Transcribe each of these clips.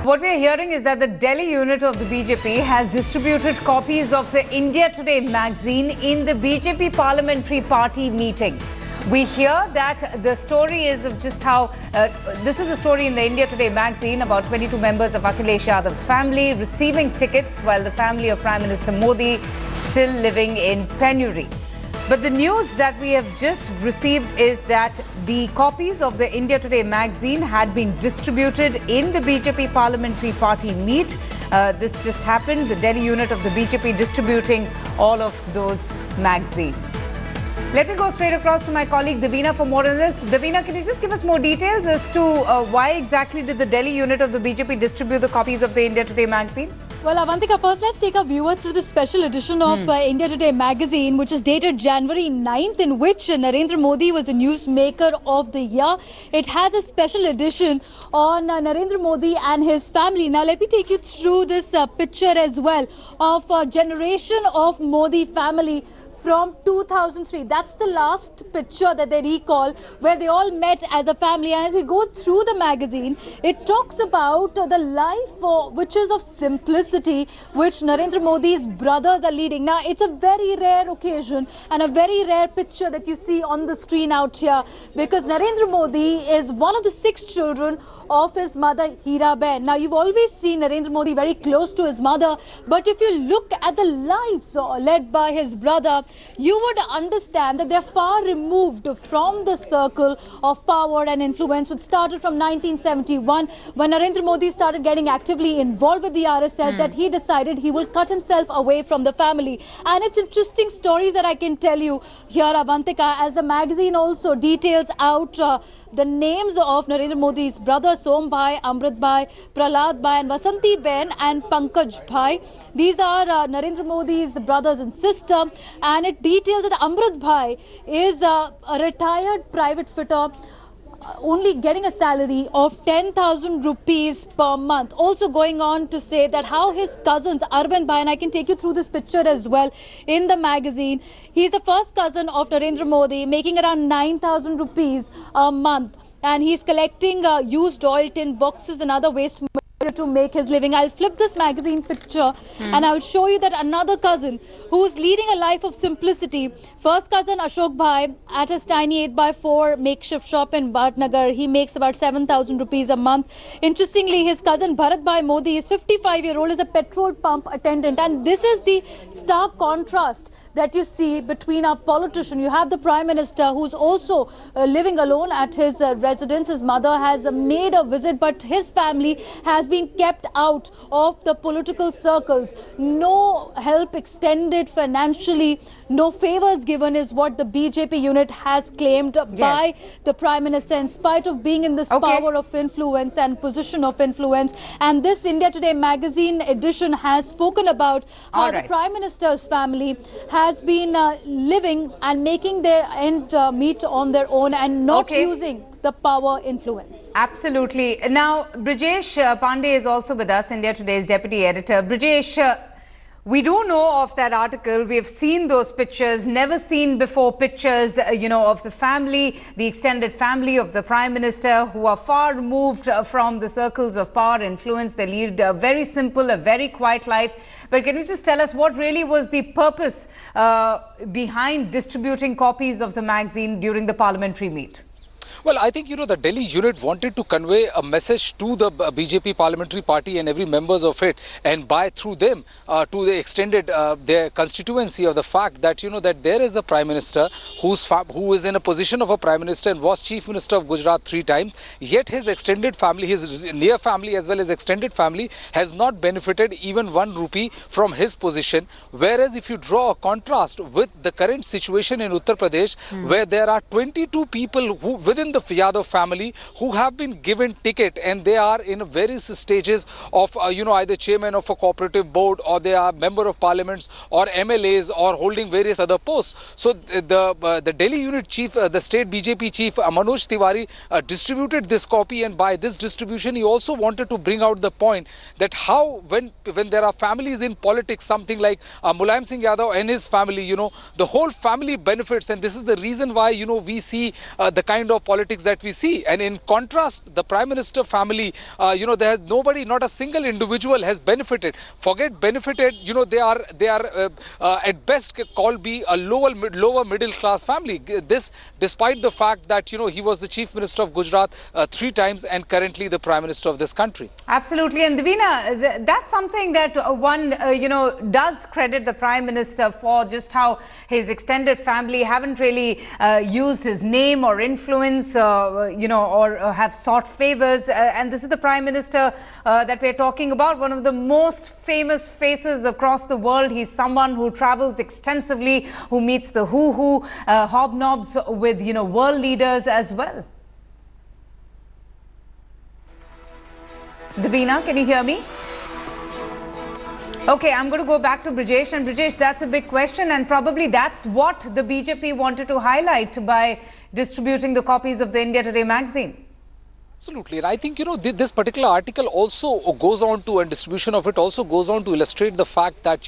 What we are hearing is that the Delhi unit of the BJP has distributed copies of the India Today magazine in the BJP parliamentary party meeting. We hear that the story is of just how, this is the story in the India Today magazine about 22 members of Akhilesh Yadav's family receiving tickets while the family of Prime Minister Modi still living in penury. But the news that we have just received is that the copies of the India Today magazine had been distributed in the BJP parliamentary party meet. This just happened, the Delhi unit of the BJP distributing all of those magazines. Let me go straight across to my colleague Davina for more on this. Davina, can you just give us more details as to why exactly did the Delhi unit of the BJP distribute the copies of the India Today magazine? Well, Avantika, first let's take our viewers through the special edition of India Today magazine, which is dated January 9th, in which Narendra Modi was the newsmaker of the year. It has a special edition on Narendra Modi and his family. Now, let me take you through this picture as well of a generation of Modi family from 2003. That's the last picture that they recall where they all met as a family. And as we go through the magazine, it talks about the life which is of simplicity, which Narendra Modi's brothers are leading. Now, it's a very rare occasion and a very rare picture that you see on the screen out here, because Narendra Modi is one of the 6 children of his mother Hiraben. Now, you've always seen Narendra Modi very close to his mother, but if you look at the lives led by his brother, you would understand that they're far removed from the circle of power and influence, which started from 1971 when Narendra Modi started getting actively involved with the RSS, that he decided he will cut himself away from the family. And it's interesting stories that I can tell you here, Avantika, as the magazine also details out the names of Narendra Modi's brothers, Som Bhai, Amrit Bhai, Prahlad Bhai and Vasanti Ben and Pankaj Bhai. These are Narendra Modi's brothers and sister, and it details that Amrit Bhai is a retired private fitter, only getting a salary of 10,000 rupees per month. Also going on to say that how his cousins, Arvind Bhai, and I can take you through this picture as well in the magazine. He's the first cousin of Narendra Modi, making around 9,000 rupees a month. And he's collecting used oil tin boxes and other waste material to make his living. I'll flip this magazine picture and I'll show you that another cousin who's leading a life of simplicity. First cousin Ashok Bhai, at his tiny 8x4 makeshift shop in Bhatnagar, he makes about 7,000 rupees a month. Interestingly, his cousin Bharat Bhai Modi is 55-year-old, is a petrol pump attendant. And this is the stark contrast that you see between our politician. You have the Prime Minister who's also living alone at his residence. His mother has made a visit, but his family has been kept out of the political circles. No help extended financially, no favors given is what the BJP unit has claimed by the Prime Minister, in spite of being in this power of influence and position of influence. And this India Today magazine edition has spoken about how the Prime Minister's family has been living and making their end meet on their own and not using the power influence. Absolutely. Now, Brijesh Pandey is also with us, India Today's deputy editor. Brijesh, we do know of that article. We have seen those pictures, never seen before pictures, of the family, the extended family of the Prime Minister, who are far removed from the circles of power influence. They lead a very simple, a very quiet life. But can you just tell us what really was the purpose behind distributing copies of the magazine during the parliamentary meet? Well, I think, the Delhi unit wanted to convey a message to the BJP parliamentary party and every members of it, and through them to the extended their constituency of the fact that, that there is a Prime Minister who is in a position of a Prime Minister and was Chief Minister of Gujarat 3 times, yet his extended family, his near family as well as extended family has not benefited even 1 rupee from his position. Whereas if you draw a contrast with the current situation in Uttar Pradesh, where there are 22 people who within the Yadav family who have been given ticket, and they are in various stages of either chairman of a cooperative board, or they are member of parliaments or MLAs or holding various other posts. So the Delhi unit chief, the state BJP chief Manoj Tiwari distributed this copy, and by this distribution he also wanted to bring out the point that how when there are families in politics, something like Mulayam Singh Yadav and his family, the whole family benefits, and this is the reason why we see the kind of politics politics that we see. And in contrast, the Prime Minister family, there has nobody, not a single individual has benefited. Forget benefited, they are at best called be a lower middle class family. This despite the fact that, he was the Chief Minister of Gujarat 3 times and currently the Prime Minister of this country. Absolutely. And Divina, that's something that one, does credit the Prime Minister for, just how his extended family haven't really used his name or influence, or have sought favors. And this is the Prime Minister that we're talking about, one of the most famous faces across the world. He's someone who travels extensively, who meets the who, hobnobs with, world leaders as well. Divina, can you hear me? Okay, I'm going to go back to Brijesh. And Brijesh, that's a big question, and probably that's what the BJP wanted to highlight by distributing the copies of the India Today magazine. Absolutely. And I think, this particular article also goes on to, and distribution of it also goes on to illustrate the fact that,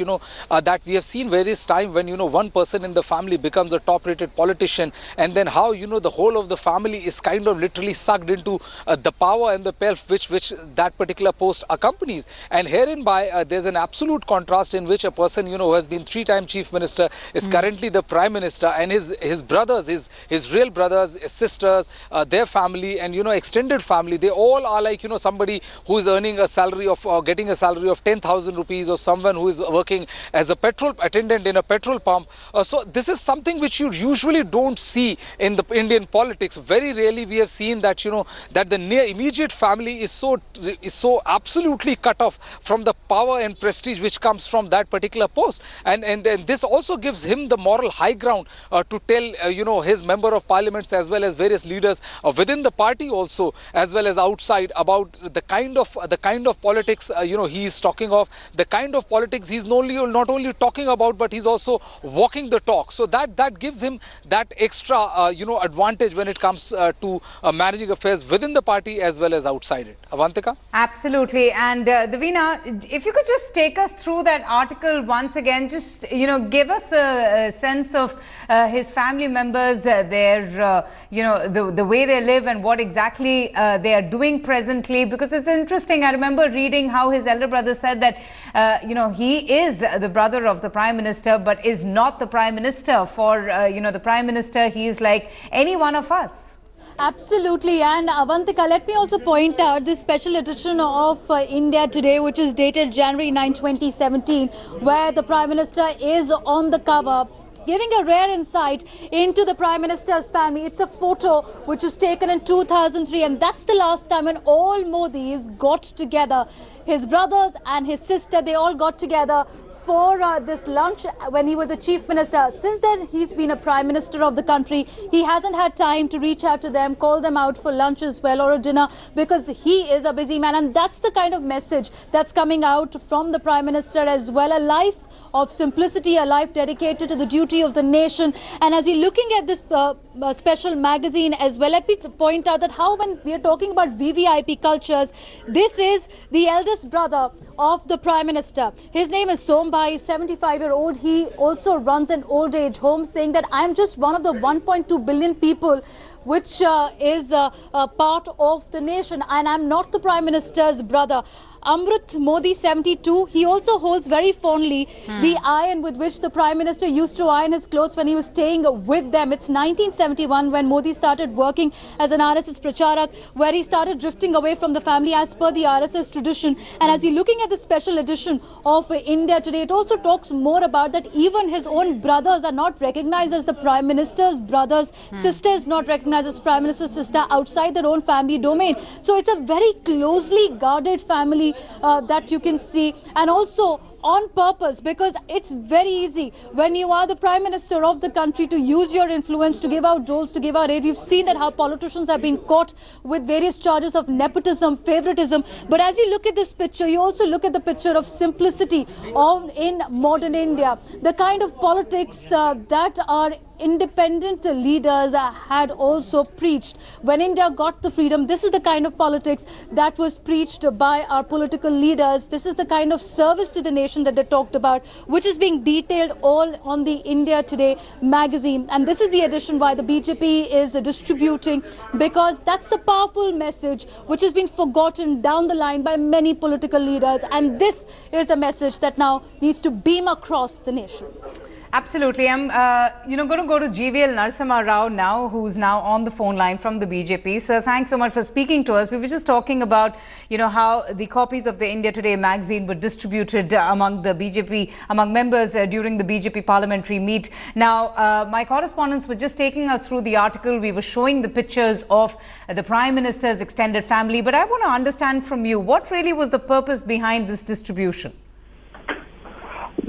that we have seen various times when, one person in the family becomes a top-rated politician, and then how, the whole of the family is kind of literally sucked into the power and the pelf which that particular post accompanies. And herein by, there's an absolute contrast in which a person, who has been 3-time Chief Minister is currently the Prime Minister, and his brothers, his real brothers, his sisters, their family, and, extended family, they all are like, somebody who is earning a salary of, getting a salary of 10,000 rupees, or someone who is working as a petrol attendant in a petrol pump. So this is something which you usually don't see in the Indian politics. Very rarely we have seen that, that the near immediate family is so absolutely cut off from the power and prestige which comes from that particular post. And this also gives him the moral high ground to tell, his member of parliaments as well as various leaders within the party also, as well as outside, about the kind of politics he is talking of, the kind of politics he's not only talking about, but he's also walking the talk. So that gives him that extra advantage when it comes to managing affairs within the party as well as outside it. Avantika? Absolutely. And Divina, if you could just take us through that article once again, just give us a sense of his family members, their the way they live and what exactly they are doing presently, because it's interesting. I remember reading how his elder brother said that he is the brother of the Prime Minister, but is not the Prime Minister. For the Prime Minister, he is like any one of us. Absolutely. And Avantika, let me also point out this special edition of India Today, which is dated January 9, 2017, where the Prime Minister is on the cover, giving a rare insight into the Prime Minister's family. It's a photo which was taken in 2003, and that's the last time when all Modis got together. His brothers and his sister, they all got together for this lunch when he was the Chief Minister. Since then, he's been a Prime Minister of the country. He hasn't had time to reach out to them, call them out for lunch as well, or a dinner, because he is a busy man. And that's the kind of message that's coming out from the Prime Minister as well. A life of simplicity, a life dedicated to the duty of the nation. And as we're looking at this special magazine as well, let me point out that how, when we are talking about VVIP cultures, this is the eldest brother of the Prime Minister. His name is Sombhai, 75-year-old. He also runs an old age home, saying that I'm just one of the 1.2 billion people which is a part of the nation, and I'm not the Prime Minister's brother. Amrut Modi, 72, he also holds very fondly the iron with which the Prime Minister used to iron his clothes when he was staying with them. It's 1971 when Modi started working as an RSS Pracharak, where he started drifting away from the family as per the RSS tradition. And as you're looking at the special edition of India Today, it also talks more about that even his own brothers are not recognized as the Prime Minister's brothers, sisters not recognized as Prime Minister's sister outside their own family domain. So it's a very closely guarded family that you can see, and also on purpose, because it's very easy when you are the Prime Minister of the country to use your influence to give out doles, to give out aid. We've seen that how politicians have been caught with various charges of nepotism, favoritism. But as you look at this picture, you also look at the picture of simplicity in modern India, the kind of politics that are independent leaders had also preached. When India got the freedom, this is the kind of politics that was preached by our political leaders. This is the kind of service to the nation that they talked about, which is being detailed all on the India Today magazine. And this is the edition why the BJP is distributing, because that's a powerful message which has been forgotten down the line by many political leaders. And this is a message that now needs to beam across the nation. Absolutely. I'm going to go to GVL Narasimha Rao now, who's now on the phone line from the BJP. Sir, thanks so much for speaking to us. We were just talking about, how the copies of the India Today magazine were distributed among the BJP, among members during the BJP parliamentary meet. Now, my correspondents were just taking us through the article. We were showing the pictures of the Prime Minister's extended family. But I want to understand from you, what really was the purpose behind this distribution?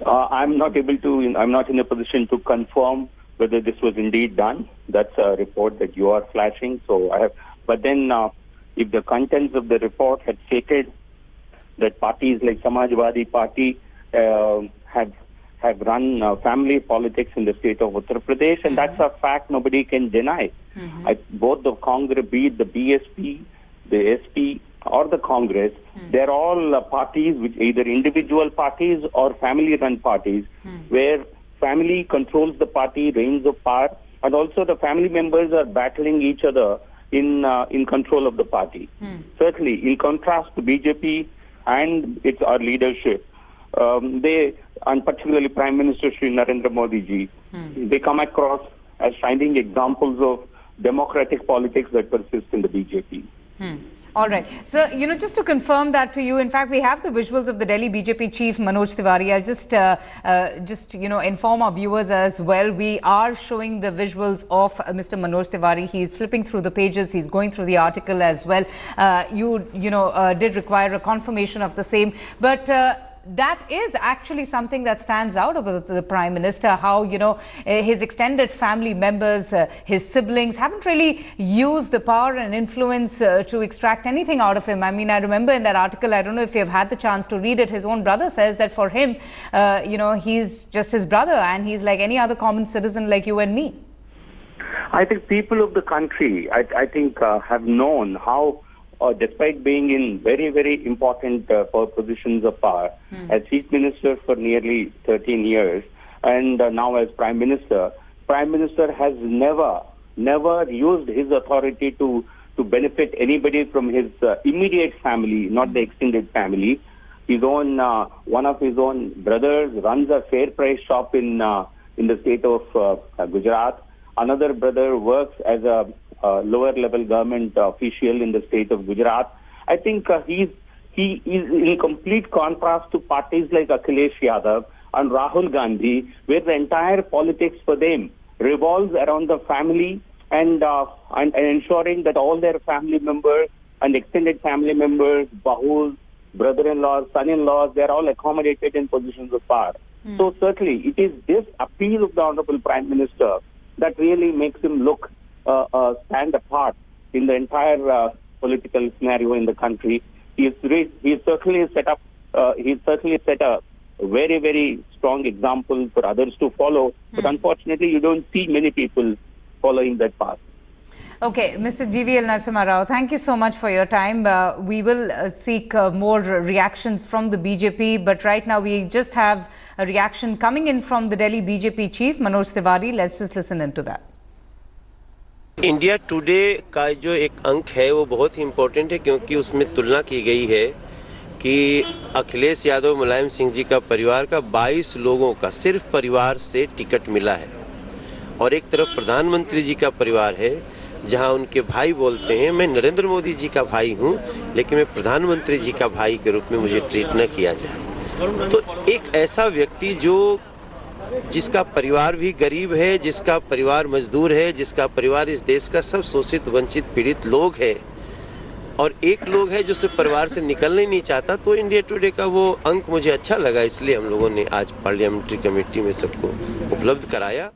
I'm not in a position to confirm whether this was indeed done. That's a report that you are flashing. But then if the contents of the report had stated that parties like Samajwadi Party have run family politics in the state of Uttar Pradesh, and that's a fact nobody can deny. Both the Congress, be it the BSP, the SP, or the Congress, they're all parties, which either individual parties or family-run parties, where family controls the party, reigns of power, and also the family members are battling each other in control of the party. Certainly, in contrast to BJP and our leadership, and particularly Prime Minister Shri Narendra Modi ji, they come across as shining examples of democratic politics that persist in the BJP. All right. So, just to confirm that to you, in fact, we have the visuals of the Delhi BJP chief, Manoj Tiwari. I'll just inform our viewers as well. We are showing the visuals of Mr. Manoj Tiwari. He's flipping through the pages. He's going through the article as well. You did require a confirmation of the same. But that is actually something that stands out about the Prime Minister, how, his extended family members, his siblings haven't really used the power and influence to extract anything out of him. I mean, I remember in that article, I don't know if you've had the chance to read it, his own brother says that for him, he's just his brother and he's like any other common citizen like you and me. I think people of the country, I think, have known how, despite being in very, very important positions of power, as Chief Minister for nearly 13 years, and now as Prime Minister has never used his authority to benefit anybody from his immediate family, not the extended family. His own, one of his own brothers runs a fair price shop in the state of Gujarat. Another brother works as a lower level government official in the state of Gujarat. I think he is in complete contrast to parties like Akhilesh Yadav and Rahul Gandhi, where the entire politics for them revolves around the family and ensuring that all their family members and extended family members, bahus, brother-in-laws, son-in-laws, they're all accommodated in positions of power. So certainly it is this appeal of the Honorable Prime Minister that really makes him stand apart in the entire political scenario in the country. He's certainly set a very, very strong example for others to follow. But unfortunately, you don't see many people following that path. Okay, Mr. GVL Narasimha Rao, thank you so much for your time. We will seek more reactions from the BJP, but right now we just have a reaction coming in from the Delhi BJP chief, Manoj Tiwari. Let's just listen into that. India today का जो एक अंक है वो बहुत ही important है, क्योंकि उसमें तुलना की गई है कि अखिलेश यादव मुलायम सिंह जी का परिवार का 22 लोगों का सिर्फ परिवार से टिकट मिला है, और एक तरफ प्रधानमंत्री जी का परिवार है जहां उनके भाई बोलते हैं मैं नरेंद्र मोदी जी का भाई हूं, लेकिन मैं प्रधानमंत्री जी का भाई के रूप में मुझे ट्रीट न किया जाए। तो एक ऐसा व्यक्ति जिसका परिवार भी गरीब है, जिसका परिवार मजदूर है, जिसका परिवार इस देश का सब शोषित वंचित पीड़ित लोग है, और एक लोग है जो सिर्फ परिवार से निकलना ही नहीं चाहता, तो इंडिया टुडे का वो अंक मुझे अच्छा लगा, इसलिए हम लोगों ने आज पार्लियामेंट्री कमेटी में सबको उपलब्ध कराया।